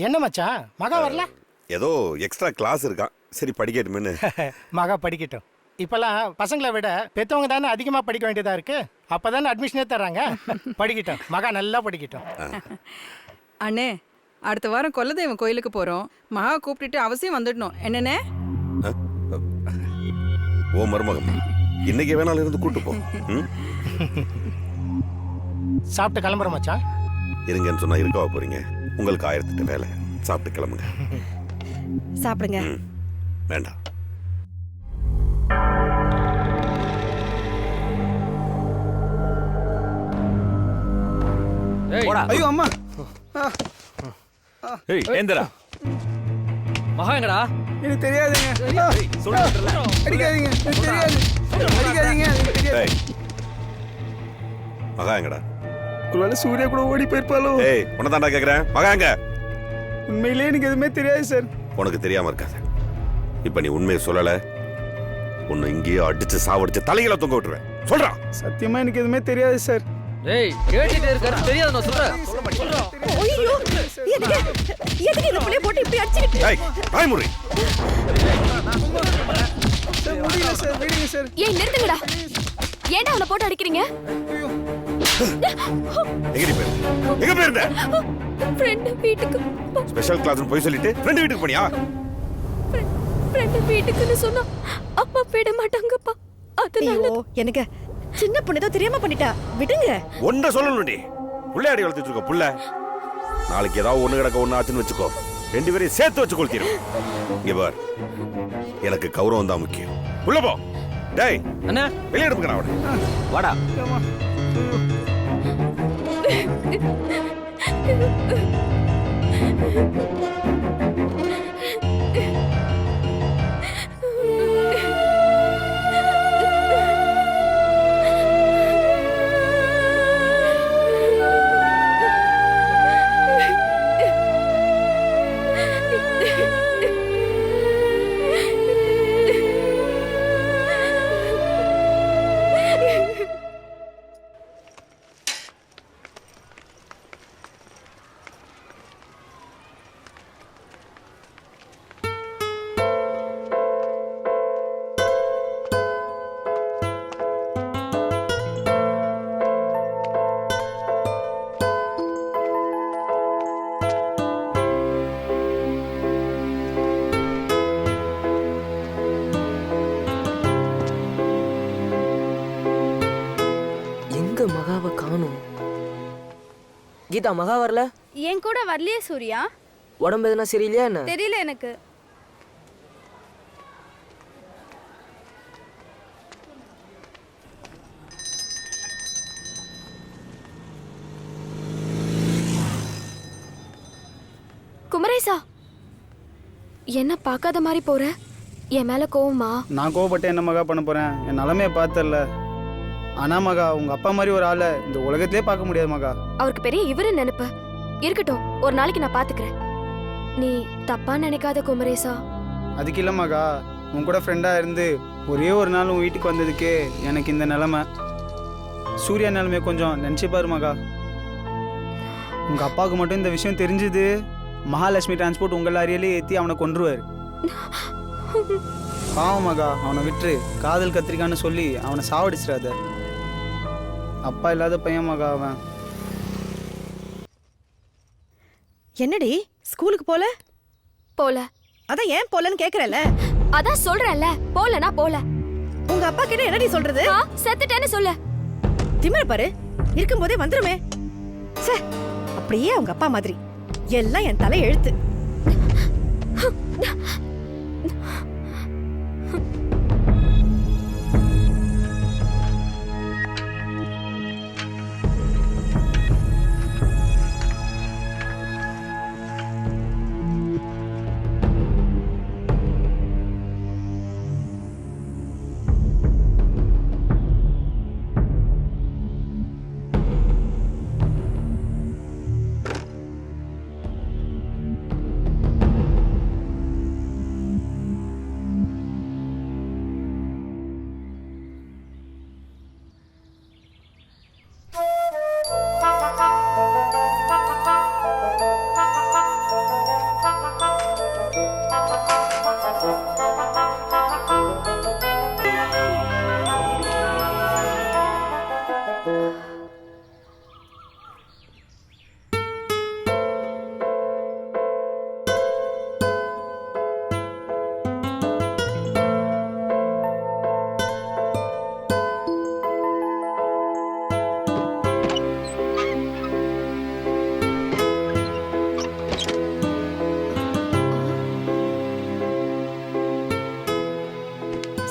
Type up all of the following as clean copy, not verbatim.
என்ன மச்சான் மகா வரல? ஏதோ எக்ஸ்ட்ரா கிளாஸ் இருக்கான், சரி படிக்கட்டுமேன்னு. மகா படிக்கட்டும். இப்பெல்லாம் பசங்களை விட பெற்றவங்க தானே அதிகமாக படிக்க வேண்டியதா இருக்கு. அப்பதானே அட்மிஷனே தர்றாங்க. படிக்கட்டும், மகா நல்லா படிக்கட்டும். அண்ணே, அடுத்த வாரம் கொல்லதெய்வம் கோயிலுக்கு போறோம். மகா கூப்பிட்டுட்டு அவசியம் வந்துடணும். என்னண்ணே? ஓ மருமகம், இன்னைக்கு வேணாலும் இருந்து கூட்டு போ. சாப்பிட்டு கிளம்புறோம் மச்சான். இருங்கன்னு சொன்னா இருக்கவா போறீங்க? உங்களுக்கு 1008 வேலை. சாப்பிட்டு கிளம்புங்க. சாப்பிடுங்க. வேண்டாம். ஐயோ அம்மா. ஏய் ஏந்திரா. மகா எங்கடா? எனக்கு தெரியாதுங்க. அடிக்காதீங்க, எனக்கு தெரியாது. அடிக்காதீங்க, எனக்கு தெரியாது. மகா எங்கடா? ஒருவேளை சூர்யா கூட ஓடி போயிருப்பாளோ? ஏய் உன்னை தாண்டா கேட்குறேன், மகா எங்க? உண்மையிலே எனக்கு எதுவுமே தெரியாது சார். உனக்கு தெரியாம இருக்காது. இப்ப நீ உண்மையை சொல்லல, உன்னை இங்கேயே அடிச்சு சாவடிச்சு தலையில தொங்க விட்டுருவேன். சொல்றான். சத்தியமா எனக்கு எதுவுமே தெரியாது சார். ஏய் கேட்டிட்டே இருக்காரு, தெரியாது நான் சொல்றேன். ஐயோ, எதுக்கு இந்த புள்ளைய போட்டு இப்படி அடிச்சிட்டு? ஏய் தாய்முறை. சார் முடியல சார், விடுங்க சார். ஏய் நிறுத்துங்கடா. ஏன்டா அவனை போட்டு அடிக்கிறீங்க? எங்க போயிருந்த? ஃப்ரெண்ட் வீட்டுக்கு. ஸ்பெஷல் கிளாஸ்னு போய் சொல்லிட்டு ஃப்ரெண்ட் வீட்டுக்கு போனியா? ஃப்ரெண்ட் வீட்டுக்குன்னு சொன்னா அப்பா விட மாட்டாங்கப்பா. அதனால எனக்கு சின்ன பொண்ணு தெரியாம பண்ணிட்டா, விடுங்க. ஒன்றை சொல்லணும், நீ புள்ளையாடி வளர்த்துட்டு இருக்க புள்ள. நாளைக்கு ஏதாவது ஒண்ணு கிடக்க ஒண்ணு ஆச்சுன்னு வச்சுக்கோ, 2 பேரையும் சேர்த்து வச்சு கொளுத்திடும். இங்க பார், எனக்கு கௌரவம் தான் முக்கியம். உள்ள போ. டேய் அண்ணா வெளியே எடுப்புக்கடா அவனை. வாடா. மகாவை காணும். கீதா மகா வரல? என் கூட வரலையே சூர்யா. உடம்பு எதுனா சரியில்லையா என்ன? தெரியல எனக்கு. குமரேசா, என்ன பார்க்காத மாதிரி போற? என் மேல கோவமா? நான் கோவப்பட்டு என்ன மகா பண்ண போறேன்? என் நிலைமையை பார்த்தல. ஆனா மகா, உங்க அப்பா மாதிரி ஒரு ஆளை இந்த உலகத்திலே பார்க்க முடியாது மகா. அவருக்கு பெரிய இவரு நினைப்பு இருக்கட்டும், ஒரு நாளைக்கு நான் பாத்துக்கிறேன். நீ தப்பா நினைக்காத குமரேசா. அதுக்கு இல்ல மகா, உன் கூட ஃப்ரெண்டா இருந்து ஒரே ஒரு நாள் உன் வீட்டுக்கு வந்ததுக்கே எனக்கு இந்த நிலைமை. சூர்யா நிலைமையை கொஞ்சம் நினைச்சு பாரு மகா. உங்க அப்பாவுக்கு மட்டும் இந்த விஷயம் தெரிஞ்சது, மகாலட்சுமி டிரான்ஸ்போர்ட் உங்கள் லாரியிலே ஏற்றி அவனை கொன்றுவார். பாவம் மகா, அவனை விட்டு காதல் கத்திரிக்கான்னு சொல்லி அவனை சாவடிச்சிடாத. அப்பா இல்லாத பையன் மகா அவன். என்னடி ஸ்கூலுக்கு போல? போல. அதான் ஏன் போலன்னு கேக்குறல. அதான் சொல்றேன்ல, போலனா போல. உங்க அப்பா கிட்ட என்னடி சொல்றது? செத்துட்டேன்னு சொல்லு. திமிர பாரு, இருக்கும்போதே வந்துருமே. சே, அப்படியே அவங்க அப்பா மாதிரி. எல்லாம் என் தலை எழுத்து.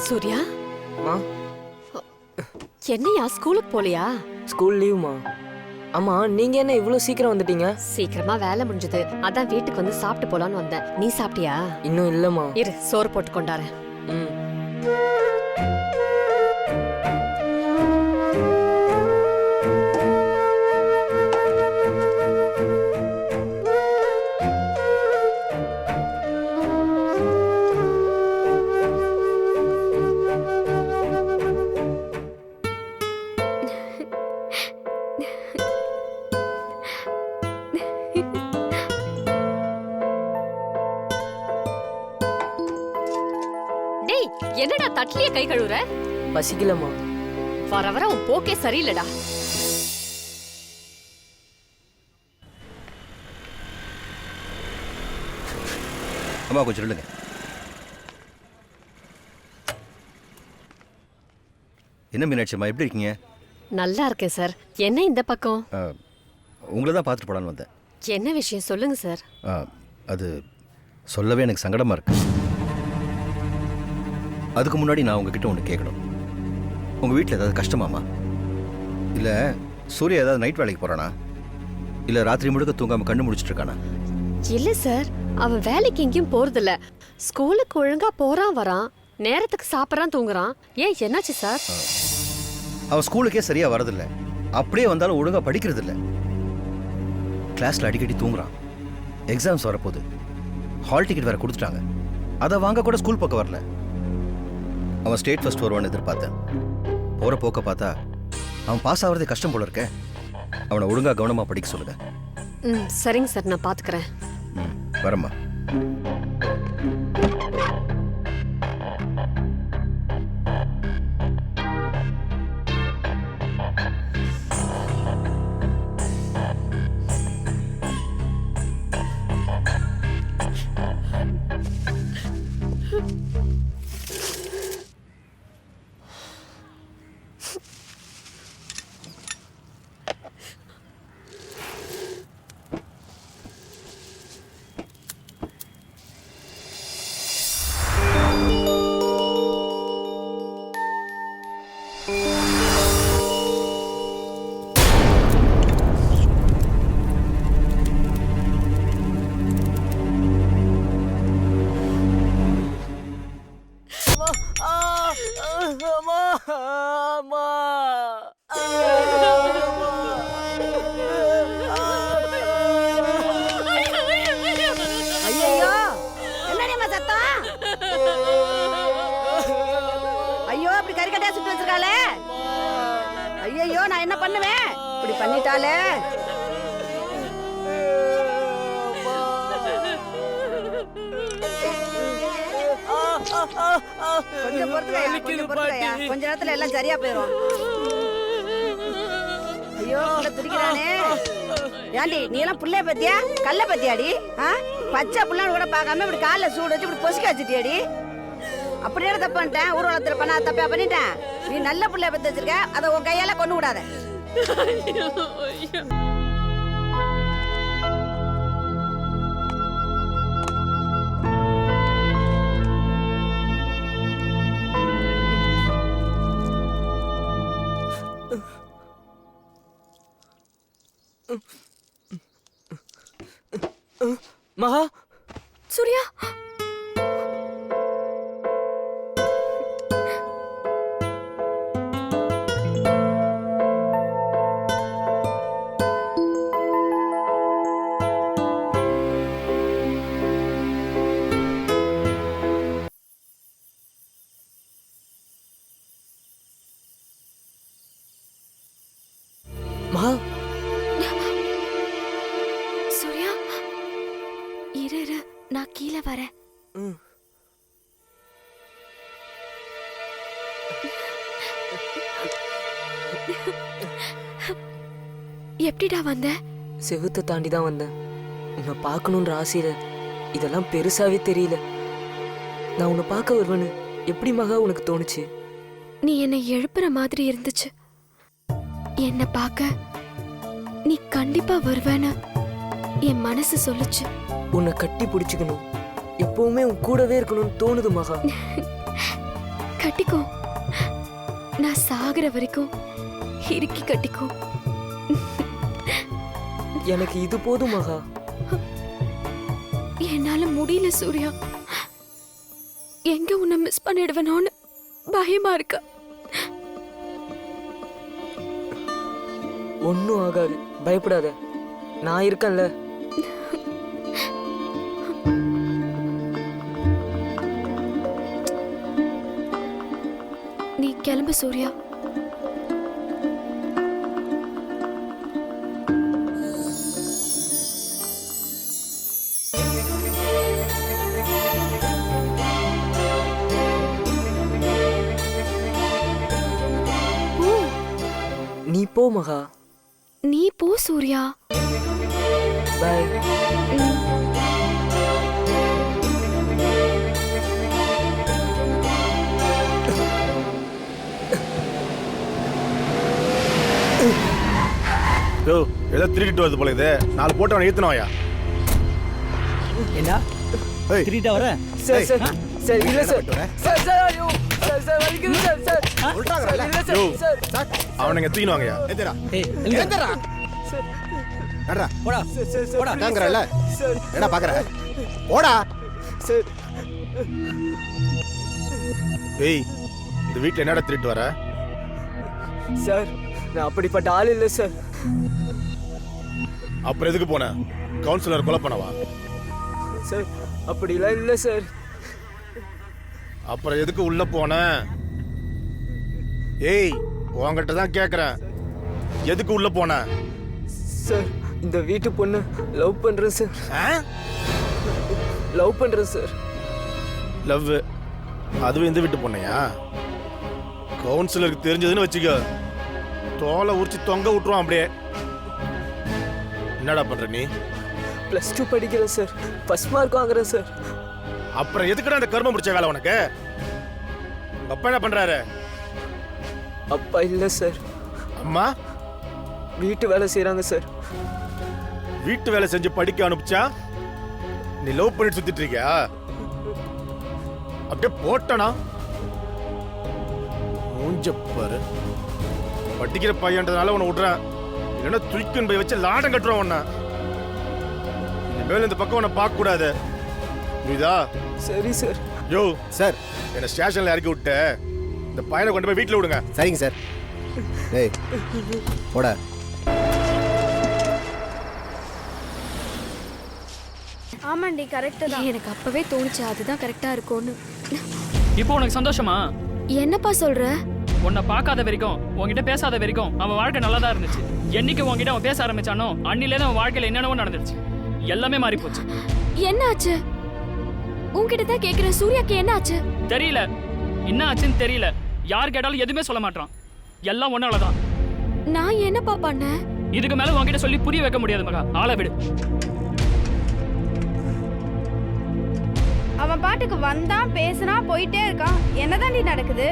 சூர்யா மா என்னையா ஸ்கூலுக்கு போலியா? ஸ்கூல் லீவுமா. ஆமா நீங்க என்ன இவ்வளவு சீக்கிரம் வந்துட்டீங்க? சீக்கிரமா வேலை முடிஞ்சது, அதான் வீட்டுக்கு வந்து சாப்பிட்டு போலான்னு வந்தேன். நீ சாப்பிட்டியா? இன்னும் இல்லம்மா. இரு, சோறு போட்டு கொண்டாரேன். ம். டேய், என்னடா தட்லிய கை கழுவுற? பசிக்கலம்மா. வர வர உன் போக்கே சரியில்லடா. அம்மா கொஞ்சம் சொல்லுங்க. என்ன மீனாட்சிம்மா எப்படி இருக்கீங்க? நல்லா இருக்கேன் சார். என்ன இந்த பக்கம்? உங்களை தான் பார்த்துட்டு போலான்னு வந்தேன். என்ன விஷயம் சொல்லுங்க சார். அது சொல்லவே எனக்கு சங்கடமாக இருக்கு. அதுக்கு முன்னாடி நான் உங்ககிட்ட ஒன்று கேட்கணும். உங்கள் வீட்டில் ஏதாவது கஷ்டமாம்மா? இல்லை சூர்யா ஏதாவது நைட் வேலைக்கு போகிறானா? இல்லை ராத்திரி முழுக்க தூங்காமல் கண்ணு முடிச்சிட்டு இருக்கானா? இல்ல சார், அவன் வேலைக்கு எங்கேயும் போறதில்ல. ஸ்கூலுக்கு ஒழுங்கா போறான் வரான், நேரத்துக்கு சாப்பிட்றான் தூங்குறான். ஏன் என்னாச்சு சார்? அவன் ஸ்கூலுக்கே சரியாக வரதில்லை. அப்படியே வந்தாலும் ஒழுங்காக படிக்கிறதில்ல. கிளாஸில் அடிக்கடி தூங்குறான். எக்ஸாம்ஸ் வரப்போகுது. ஹால் டிக்கெட் வேறு கொடுத்துட்டாங்க. அதை வாங்க கூட ஸ்கூல் பக்கம் வரல. அவன் ஸ்டேட் ஃபர்ஸ்ட் வருவான்னு எதிர்பார்த்தேன். போகிற போக்க பார்த்தா அவன் பாஸ் ஆகிறதே கஷ்டம் போல இருக்கேன். அவனை ஒழுங்காக கவனமாக படிக்க சொல்லுங்க. சரிங்க சார், நான் பாத்துக்கிறேன். வரம்மா. ஐயோ என்னடியம்மா சத்தம்? ஐயோ இப்படி கறிக்கட்டையா சுட்டு வச்சிருக்காளே. ஐயோ நான் என்ன பண்ணுவேன்? இப்படி பண்ணிட்டாலே. கொஞ்சம் பொறுத்துக்கயா, கொஞ்சம் பொறுத்துக்கயா. கொஞ்ச நேரத்துல எல்லாம் சரியா போயிடும். ஐயோ புள்ள துடிக்கிறானே. ஏண்டி நீ எல்லாம் புள்ளைய பத்தியா கல்ல பத்தியாடி? பச்சை புள்ளான்னு கூட பார்க்காம இப்படி காலைல சூடு வச்சு இப்படி பொசுக்க வச்சுட்டியாடி. அப்படியே தப்பு பண்ணிட்டேன். ஊர்வலத்துல பண்ண தப்பா பண்ணிட்டேன். நீ நல்ல புள்ளைய பத்தி வச்சிருக்க, அதை உன் கையால கொண்டு விடாத. மகா. சூர்யா, மகா. சூர்யா, இரு இரு, நான் கீழே வரேன். எப்படிடா வந்த? செவுத்தை தாண்டி தான் வந்தேன். உன்னை பார்க்கணுன்ற ஆசையில இதெல்லாம் பெருசாவே தெரியல. நான் உன்னை பார்க்க வருவேன்னு எப்படி மகா உனக்கு தோணுச்சு? நீ என்னை எழுப்புற மாதிரி இருந்துச்சு. என்னை பார்க்க நீ கண்டிப்பா வருவேன்னு என் மனசு சொல்லுச்சு. உன்னை கட்டி பிடிச்சுக்கணும், எப்பவுமே உன் கூடவே இருக்கணும்னு தோணுது மகா. கட்டிக்கோ. நான் சாகுற வரைக்கும் இறுக்கி கட்டிக்கோ. எனக்கு இது போதும் மகா. என்னால முடியல சூர்யா. எங்க உன்னை மிஸ் பண்ணிடுவேனோன்னு பயமா இருக்கா. ஒன்றும் ஆகாது, பயப்படாத, நான் இருக்கேன்ல. நீ கிளம்பு சூர்யா. நீ போ மகா. நீ போ சூர்யா. பாய். யோ ஏதோ திருடிட்டு வருது போல இது. 4 போட்டு அவனை ஏத்துனவாயா? என்ன ஏய் திருட்டா வர? சார் சார் சார் இல்ல சார். சார் சார் ஐயோ சார் சார் வலிக்குது சார். சார் சொல்றாங்கல. இல்ல யோ சார். சார் அவனை எத்திக்கினு வாங்கயா. எந்திரா ஏய் எந்திரா. சார் நடடா போடா. சார் சார் போடா காங்கறல. சார் என்னடா பாக்குற? போடா. சார் ஏய் இந்த வீட்ல என்னடா திருட்டு வர? சார் நான் அப்படிப்பட்ட ஆள் இல்லை சார். அப்புறம் எதுக்கு போன? கவுன்சிலர் கொலை பண்ணவா? சார் அப்படிலாம் இல்லை சார். அப்புறம் எதுக்கு உள்ள போன? ஏய் உன்கிட்ட தான் கேக்குறேன், எதுக்கு உள்ள போன? சார் இந்த வீட்டு பொண்ணு லவ் பண்றேன் சார். லவ் பண்றேன் சார். லவ்? அதுவும் இந்த வீட்டு பொண்ணையா? கவுன்சிலருக்கு தெரிஞ்சதுன்னு வச்சுக்கோ, தோலை உரிச்சு தொங்க விட்டுருவான் அப்படியே. என்னடா பண்ற நீ? +2 படிக்கிறேன் சார். ஃபர்ஸ்ட் மார்க் வாங்குறேன் சார். அப்புறம் எதுக்குடா அந்த கர்மம் பிடிச்ச வேலை உனக்கு? உங்க அப்பா என்ன பண்றாரு? அப்பா இல்லை சார். அம்மா வீட்டு வேலை செய்றாங்க சார். வீட்டு வேலை செஞ்சு படிக்க அனுப்பிச்சா நீ லவ் பண்ணிட்டு சுத்திட்டு இருக்கியா? அப்படியே போட்டனா மூஞ்ச பாரு. படிக்கிற பையன்றதுனால உன்னை விடுறேன், இல்லைன்னா தூக்கின்னு போய் வச்சு லாடம் கட்டுறோம் உன்னை. இனிமேல் இந்த பக்கம் உன்னை பார்க்க கூடாது, புரியுதா? சரி சார். யோ சார், என்னை ஸ்டேஷன்ல இறக்கி விட்டு இந்த பையனை கொண்டு போய் வீட்டில் விடுங்க. சரிங்க சார். டேய் போடா. ஆமாண்டி கரெக்ட் தான். எனக்கு அப்பவே தோணுச்சு அதுதான் கரெக்டா இருக்கும்னு. இப்போ உனக்கு சந்தோஷமா? என்னப்பா சொல்ற? உன்னை பார்க்காத வரைக்கும், உன்கிட்ட பேசாத வரைக்கும் அவன் வாழ்க்கை நல்லா தான் இருந்துச்சு. என்னைக்கு உன்கிட்ட அவன் பேச ஆரம்பிச்சானோ அன்னிலேருந்து அவன் வாழ்க்கையில என்னென்னவோ நடந்துருச்சு. எல்லாமே மாறி போச்சு. என்ன ஆச்சு? உன்கிட்ட தான் கேக்குறேன், சூர்யாக்கு என்ன ஆச்சு? தெரியல, என்ன ஆச்சுன்னு தெரியல. யார் கேட்டாலும் எதுவுமே சொல்ல மாட்டான். எல்லாம் ஒன்னாலதான். நான் என்னப்பா பண்ணேன்? இதுக்கு மேல உன்கிட்ட சொல்லி புரிய வைக்க முடியாது மகா. ஆளை விடு. அவன் பாட்டுக்கு வந்தான், பேசினா, போயிட்டே இருக்கான். என்னதாண்டி நடக்குது?